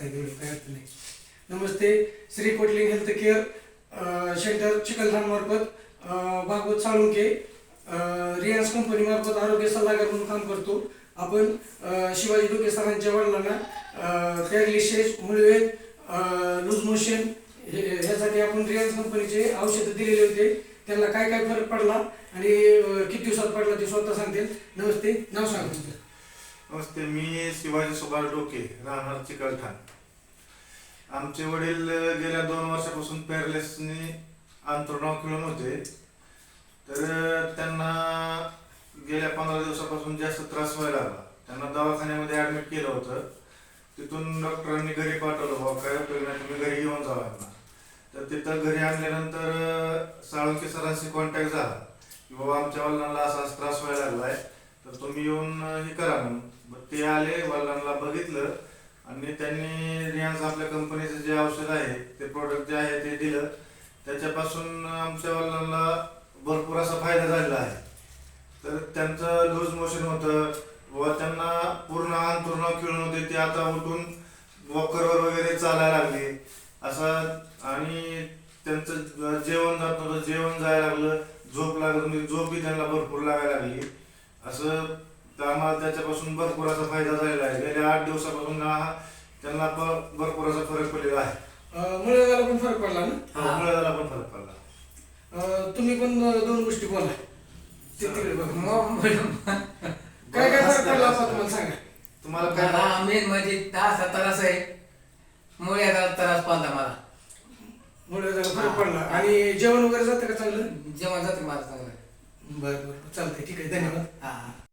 करता येईल, काही अडचण नाही. नमस्ते. श्री कोटलिंग हेल्थ केअर सेंटर चिखलठाण मार्फत भागवत साळुंके रियान्स कंपनी मार्फत आरोग्य सल्लागार म्हणून काम करतो. आपण शिवाजी डोके सरांच्या वडिलांना पॅरालिसिस, मुळवेध, लूज मोशन ह्यासाठी आपण रियान्स कंपनीचे औषधं दिलेले होते. त्यांना काय काय फरक पडला आणि किती दिवसात पडला ते स्वतः सांगतील. नमस्ते, नाव सांगा तुमचं. नमस्ते, मी शिवाजी सुभाष डोके, राहणार चिखलठाण. आमचे वडील गेल्या 2 वर्षापासून पॅरालिसिसने अंथरुणावर खिळून होते. तर त्यांना गेल्या 15 दिवसापासून जास्त त्रास व्हायला लागला. त्यांना दवाखान्यामध्ये ॲडमिट केलं होतं. तिथून डॉक्टरांनी घरी पाठवलं, बाबा काय उपयोग नाही, तुम्ही घरी घेऊन जावा ना. तर तिथं घरी आणल्यानंतर साळुंके सरांशी कॉन्टॅक्ट झाला की बाबा आमच्या वडिलांना असा त्रास व्हायला लागला आहे, तर तुम्ही येऊन हे करा म्हणून. ते आले, वडिलांना बघितलं आणि त्यांनी रियान्स आपल्या कंपनीचं जे औषध आहे, ते प्रोडक्ट जे आहे ते दिलं. त्याच्यापासून आमच्या वडिलांना भरपूर असा फायदा झालेला आहे. तर त्यांचं लूज मोशन होतं व त्यांना पूर्ण अंथरुणावर खिळून होते, ते आता उठून वॉकरवर वगैरे चालायला लागले असं. आणि त्यांचं जेवण जात नव्हतं, जेवण जायला लागलं. झोप लागत म्हणजे झोपही त्यांना भरपूर लागायला लागली असं. तर आम्हाला त्याच्यापासून भरपूर असा फायदा झालेला आहे. गेल्या 8 दिवसापासून त्यांना भरपूर असा फरक पडलेला आहे. मुळव्याधाला पण फरक पडला ना? मुळव्याधाला पण फरक पडला. तुम्ही पण 2 गोष्टी बोला. तिकडे बघा. काय काय फरक पडला असं तुम्हाला सांगा. तुम्हाला काय मेन म्हणजे असा त्रास आहे, मुळव्याधाला त्रास पडला मला. मुळव्याधाला फरक पडला आणि जेवण वगैरे जातं का चांगलं? जेवण जाते माझं चांगलं. बरं बरं, चालतंय, ठीक आहे, धन्यवाद. हा.